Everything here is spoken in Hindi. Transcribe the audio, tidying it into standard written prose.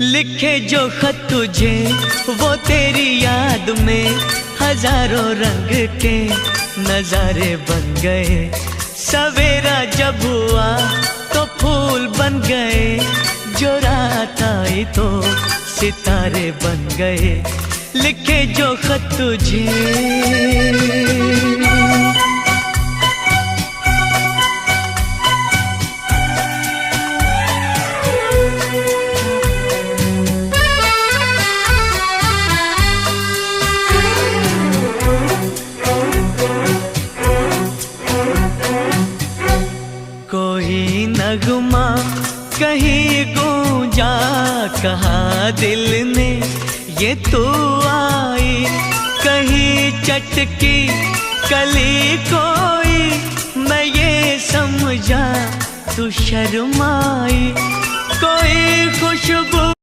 लिखे जो खत तुझे वो तेरी याद में हजारों रंग के नजारे बन गए। सवेरा जब हुआ तो फूल बन गए, जो रात आई तो सितारे बन गए। लिखे जो खत तुझे कोई नगमा कहीं गूंजा, कहा दिल ने ये तू आई। कहीं चटकी कली कोई, मैं ये समझा तू शर्माई। कोई खुशबू